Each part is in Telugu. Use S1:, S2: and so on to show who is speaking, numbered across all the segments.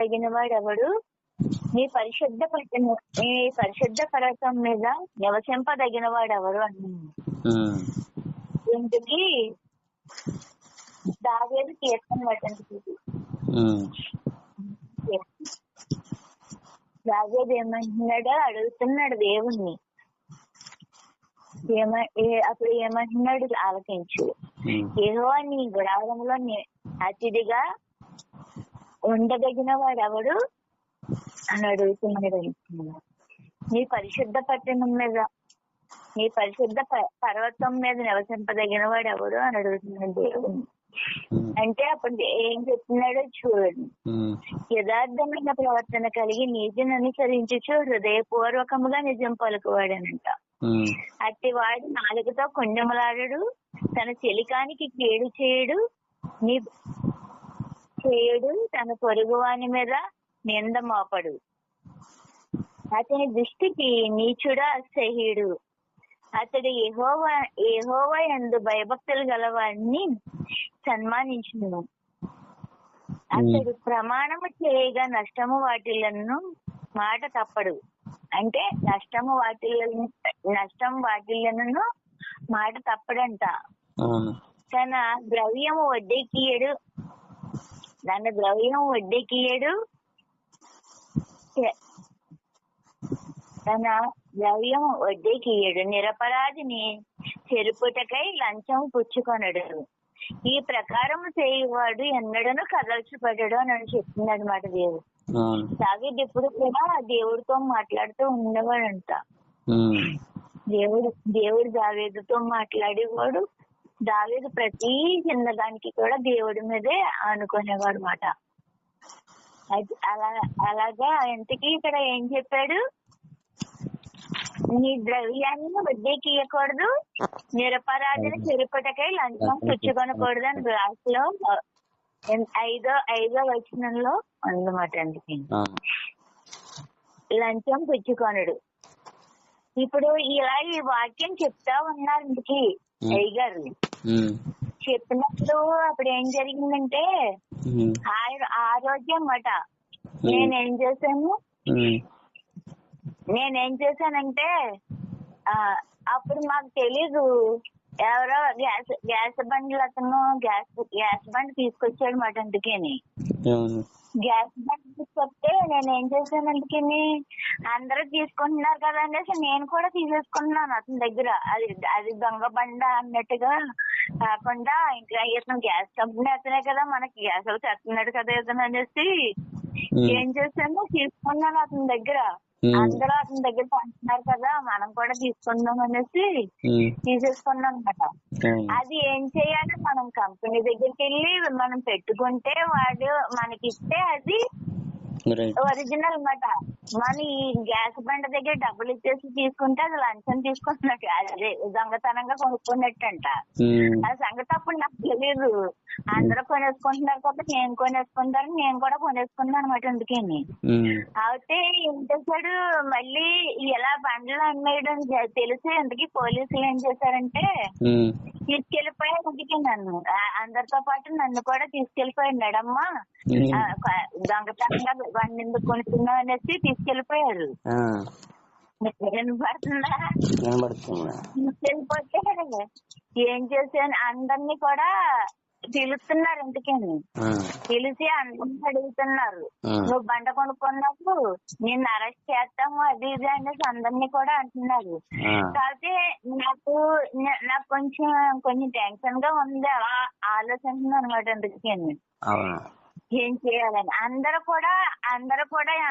S1: తగిన వాడెవడు? నీ పరిశుద్ధ పర్వతం మీద నివసింపదగిన వాడెవరు అన్నాడు. ఇంటికి దావీదు కీర్తన పట్టండి. దావీదు ఏమంటున్నాడో అడుగుతున్నాడు దేవుణ్ణి. అప్పుడు ఏమంటున్నాడు ఆలకించు. యెహోవా నీ గుడారంలో అతిథిగా ఉండదగిన వాడెవడు అని అడుగుతున్నాడు. నీ పరిశుద్ధ పట్టణం మీద, నీ పరిశుద్ధ పర్వతం మీద నివసింపదగిన వాడు ఎవడు అని అడుగుతున్నాడు దేవుడు. అంటే అప్పుడు ఏం చెప్తున్నాడో చూడండి. యథార్థమైన ప్రవర్తన కలిగి నీతిని అనుసరించు హృదయపూర్వకముగా నిజం పలుకువాడనంట. అట్టి వాడు నాలుగుతో కొండములాడడు, తన చెలికానికి కీడు చేయడు, తన పొరుగువాని మీద నింద మోపడు. అతని దృష్టికి నీచుడా అసహ్యుడు. అతడు యెహోవా యందు భయభక్తులు గలవాడిని సన్మానించును. అతడు ప్రమాణము చేయగా నష్టము వాటిలను మాట తప్పడు. అంటే నష్టం వాటిలను మాట తప్పడంట. తన ద్రవ్యము వడ్డీకియడు, నిరపరాధిని చెరుపుటకై లంచం పుచ్చుకొనడు. ఈ ప్రకారం చేయవాడు ఎన్నడను కదల్చబడడు అని చెప్తుంది అనమాట దేవుడు. దావీదు ఎప్పుడు కూడా దేవుడితో మాట్లాడుతూ ఉండేవాడంట. దేవుడు దావీదుతో మాట్లాడేవాడు. దావీదు ప్రతి చిన్నదానికి కూడా దేవుడి మీదే ఆనుకునేవాడు మాట. అలాగా ఇంతకీ ఇక్కడ ఏం చెప్పాడు? నీ ద్రవ్యాన్ని వడ్డీకి ఇవ్వకూడదు, నిరపరాధిని చెరుపుటకై లంచం పుచ్చుకొనకూడదు అని రాసులో 5వ వచనంలో అన్నమాట. అందుకే లంచం పుచ్చుకొనడు. ఇప్పుడు ఇలా ఈ వాక్యం చెప్తా ఉన్నారు ఇంటికి అయ్యగారు. చెప్పినప్పుడు అప్పుడు ఏం జరిగిందంటే ఆ రోజే అన్నమాట నేనేం చేశానంటే అప్పుడు మాకు తెలీదు. ఎవరో గ్యాస్ బండ్లు అతను గ్యాస్ బండ్ తీసుకొచ్చాడు మాట. అందుకని గ్యాస్ బండ్ తీసుకొస్తే నేనేం చేశాను, అందుకని అందరూ తీసుకుంటున్నారు కదా అనేసి నేను కూడా తీసేసుకుంటున్నాను అతని దగ్గర. అది దొంగ బండ అన్నట్టుగా కాకుండా ఇంకా ఇతను గ్యాస్ కంపెనీ అతనే కదా, మనకి గ్యాస్ తెస్తున్నాడు కదా ఇతను అనేసి ఏం చేశాను, తీసుకున్నాను అతని దగ్గర. అందరూ అతని దగ్గర పంచుతున్నారు కదా, మనం కూడా తీసుకుందాం అనేసి తీసేసుకున్నాం అన్నమాట. అది ఏం చేయాలి, మనం కంపెనీ దగ్గరికి వెళ్ళి మనం పెట్టుకుంటే వాడు మనకిస్తే అది ఒరిజినల్ అన్నమాట. మన ఈ గ్యాస్ బండ దగ్గర డబ్బులు ఇచ్చేసి తీసుకుంటే అది లంచం తీసుకుంటున్నట్టు, అదే దొంగతనంగా కొనుక్కున్నట్టంట. ఆ సంగతి అప్పుడు నాకు తెలియదు. అందరూ కొనేసుకుంటున్నారు కాబట్టి నేను కొనేసుకుంటాను, నేను కూడా కొనేసుకున్నాను అనమాట. అందుకని అయితే ఏం చేశాడు, మళ్ళీ ఇలా బండ్లు అమ్మేయడం తెలిసి అందుకే పోలీసులు ఏం చేశారంటే తీసుకెళ్లిపోయారు. అందుకే నన్ను అందరితో పాటు నన్ను కూడా తీసుకెళ్లిపోయినాడమ్మా, దొంగతనంగా బండి ఎందుకు కొనుక్కున్నావు అనేసి తీసుకెళ్లిపోయారు. తీసుకెళ్ళిపోతే ఏం చేశాను, అందరినీ కూడా పిలుస్తున్నారు. ఎందుకని పిలిచి అందరినీ అడుగుతున్నారు, నువ్వు బండ కొనుక్కున్నావు, నిన్ను అరెస్ట్ చేస్తాము అది ఇది అనేసి అందరినీ కూడా అంటున్నారు. కాకపోతే నాకు కొంచెం టెన్షన్ గా ఉంది, అలా ఆలోచన అనమాట. అందుకని ఏం చేయాలని అందరూ కూడా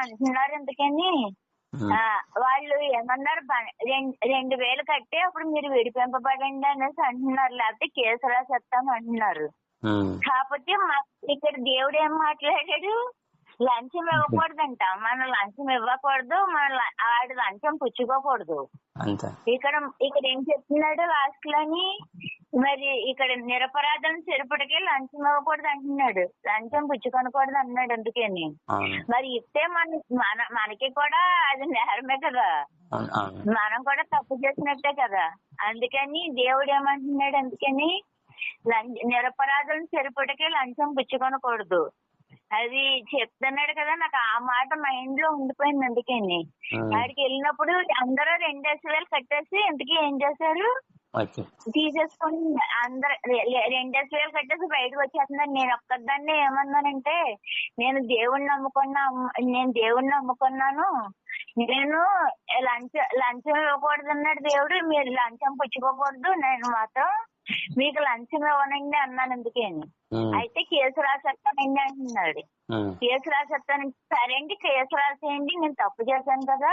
S1: అంటున్నారు. ఎందుకని వాళ్ళు ఏమన్నారు, 2,000 కట్టి అప్పుడు మీరు విడిపింపబడండి అనేసి అంటున్నారు, లేకపోతే కేసు రాసేస్తాం అంటున్నారు. కాకపోతే ఇక్కడ దేవుడు ఏం మాట్లాడాడు, లంచం ఇవ్వకూడదంట. మనం లంచం ఇవ్వకూడదు, వాడు లంచం పుచ్చుకోకూడదు. ఇక్కడ ఏం చెప్తున్నాడు లాస్ట్ లోని, మరి ఇక్కడ నిరపరాధం చెరుపుడికి లంచం ఇవ్వకూడదు అంటున్నాడు, లంచం పుచ్చుకొనకూడదు అన్నాడు. అందుకని మరి ఇస్తే మనకి కూడా అది నేరమే కదా, మనం కూడా తప్పు చేసినట్టే కదా. అందుకని దేవుడు ఏమంటున్నాడు, అందుకని నిరపరాధం చెరుపుడికి లంచం పుచ్చుకొనకూడదు, అది చెప్తున్నాడు కదా, నాకు ఆ మాట మైండ్ లో ఉండిపోయింది. అందుకని ఆడికి వెళ్ళినప్పుడు అందరూ 2,000 కట్టేసి ఇంతకీ ఏం చేశారు, తీసేసుకొని అందరు 2,000 కట్టేసి బయటకు వచ్చేస్తున్నారు. నేను ఒక్కదాన్ని ఏమన్నానంటే, నేను దేవుణ్ణి నమ్ముకున్నాను, నేను లంచం ఇవ్వకూడదు అన్నాడు దేవుడు. మీరు లంచం పుచ్చుకోకూడదు, నేను మాత్రం మీకు లంచం ఇవ్వనండి అన్నాను. అందుకని అయితే కేసు రాసేస్తానండి అంటున్నాడు. కేసు రాసేస్తాను. సరే అండి, కేసు రాసేయండి, నేను తప్పు చేశాను కదా,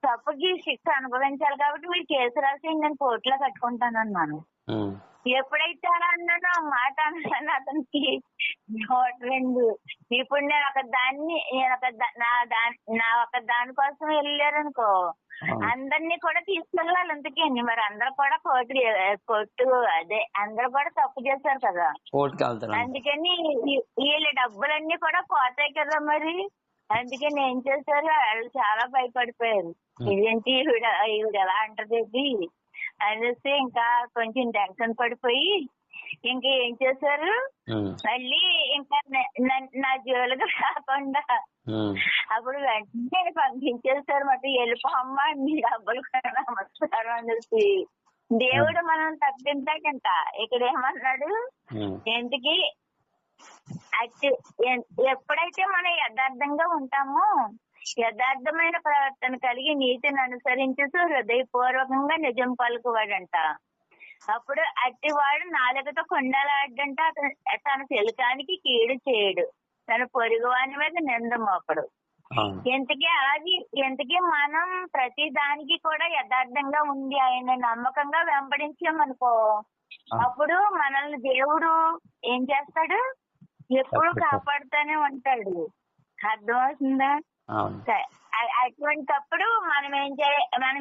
S1: తప్పుకి శిక్ష అనుభవించాలి కాబట్టి మీరు కేసు రాసేయండి, నేను కోర్టులో కట్టుకుంటాను అన్నాను. ఎప్పుడైతే అలా అన్నానో ఆ మాట అన్నాను అతనికి రెండు. ఇప్పుడు నేను ఒక దానికోసం వెళ్ళారనుకో, అందరినీ కూడా తీసుకెళ్ళాలి. అందుకని మరి అందరూ కూడా కోర్టు అదే అందరూ కూడా తప్పు చేశారు కదా, అందుకని వీళ్ళ డబ్బులన్నీ కూడా పోతాయి కదా మరి. అందుకని ఏం చేశారు, వాళ్ళు చాలా భయపడిపోయారు. ఇదేంటి ఈవిడ ఎలా అంటది అనేసి ఇంకా కొంచెం టెన్షన్ పడిపోయి ఇంకా ఏం చేశారు, మళ్ళీ ఇంకా నా జోలికి రాకుండా అప్పుడు వెంటనే పంపించేశారు మాట. వెళ్ళిపోమ్మా, నీ డబ్బులు నమస్కారం అనేసి. దేవుడు మనం తప్పించాడంట. ఇక్కడ ఏమన్నాడు, ఎందుకి ఎప్పుడైతే మనం యథార్థంగా ఉంటామో, యథార్థమైన ప్రవర్తన కలిగి నీతిని అనుసరించుతూ హృదయపూర్వకంగా నిజం పలుకువాడంట. అప్పుడు అట్టివాడు నాలుకతో కొండలాడంట. తన చెలికానికి కీడు చేయడు, తన పొరుగువాని మీద నింద మోపడు. ఎంతకీ మనం ప్రతి దానికి కూడా యథార్థంగా ఉండి ఆయన నమ్మకంగా వెంబడించామనుకో, అప్పుడు మనల్ని దేవుడు ఏం చేస్తాడు, ఎప్పుడు కాపాడుతూనే ఉంటాడు. అర్థమవుతుందా? అటువంటిప్పుడు మనం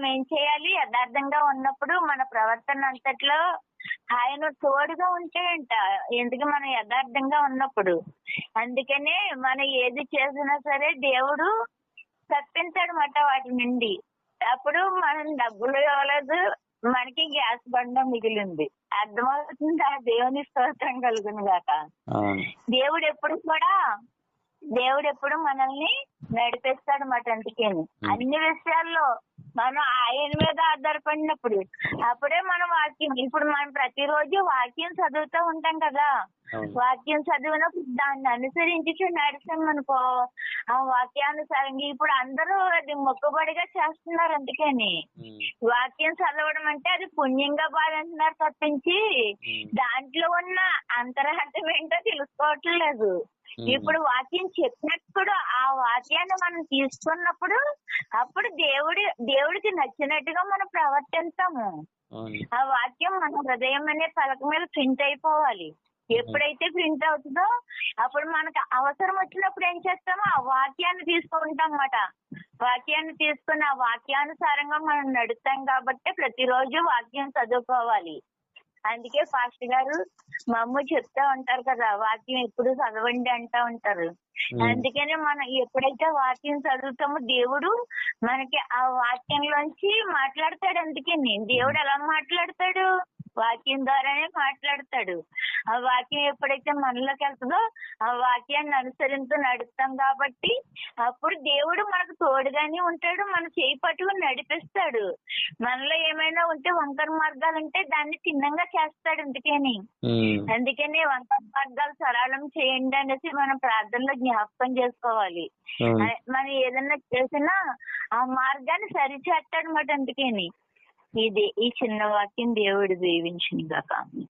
S1: ఏం చేయాలి, యథార్థంగా ఉన్నప్పుడు మన ప్రవర్తన అంతట్లో ఆయన తోడుగా ఉంటాయంట. ఎందుకు మనం యథార్థంగా ఉన్నప్పుడు. అందుకనే మనం ఏది చేసినా సరే దేవుడు తప్పించాడు మాట వాటి నుండి. అప్పుడు మనం డబ్బులు ఇవ్వలేదు, మనకి గ్యాస్ బండ మిగిలింది. అర్థమవుతుందా? దేవుని స్తోత్రం కలుగును గాక. దేవుడు ఎప్పుడు మనల్ని నడిపిస్తాడు మాట. అందుకని అన్ని విషయాల్లో మనం ఆయన మీద ఆధారపడినప్పుడు అప్పుడే మన వాక్యం, ఇప్పుడు మనం ప్రతిరోజు వాక్యం చదువుతూ ఉంటాం కదా, వాక్యం చదివినప్పుడు దాన్ని అనుసరించి నడిచామనుకో, ఆ వాక్యానుసారంగా ఇప్పుడు అందరూ అది మొక్కుబడిగా చేస్తున్నారు. అందుకని వాక్యం చదవడం అంటే అది పుణ్యంగా భావిస్తున్నారు తప్పించి దాంట్లో ఉన్న అంతరార్థం ఏంటో తెలుసుకోవట్లేదు. ఇప్పుడు వాక్యం చెప్పినప్పుడు ఆ వాక్యాన్ని మనం తీసుకున్నప్పుడు అప్పుడు దేవుడికి నచ్చినట్టుగా మనం ప్రవర్తిస్తాము. ఆ వాక్యం మన హృదయం అనే పలక మీద ప్రింట్ అయిపోవాలి. ఎప్పుడైతే ప్రింట్ అవుతుందో అప్పుడు మనకు అవసరం వచ్చినప్పుడు ఏం చేస్తామో ఆ వాక్యాన్ని తీసుకుంటాం అన్నమాట. వాక్యాన్ని తీసుకుని ఆ వాక్యానుసారంగా మనం నడుస్తాం కాబట్టి ప్రతిరోజు వాక్యం చదువుకోవాలి. అందుకే పాస్టర్ గారు మా అమ్మ చెప్తా ఉంటారు కదా, వాక్యం ఎప్పుడు చదవండి అంటా ఉంటారు. అందుకనే మనం ఎప్పుడైతే వాక్యం చదువుతామో దేవుడు మనకి ఆ వాక్యంలోంచి మాట్లాడతాడు. అందుకని దేవుడు ఎలా మాట్లాడతాడు, వాక్యం ద్వారానే మాట్లాడతాడు. ఆ వాక్యం ఎప్పుడైతే మనలోకి వెళ్తుందో ఆ వాక్యాన్ని అనుసరిస్తూ నడుస్తాం కాబట్టి అప్పుడు దేవుడు మనకు తోడుగానే ఉంటాడు, మన చేయి పట్టుకుని నడిపిస్తాడు. మనలో ఏమైనా ఉంటే వంకర మార్గాలు ఉంటే దాన్ని చిన్నంగా చేస్తాడు. అందుకని వంకర మార్గాలు సరళం చేయండి అనేసి మనం ప్రార్థనలో జ్ఞాపకం చేసుకోవాలి. మనం ఏదన్నా చేసినా ఆ మార్గాన్ని సరిచేస్తాడు అన్నమాట. అందుకని ఈ చిన్న వాక్యం దేవుడు దీవించును గాక.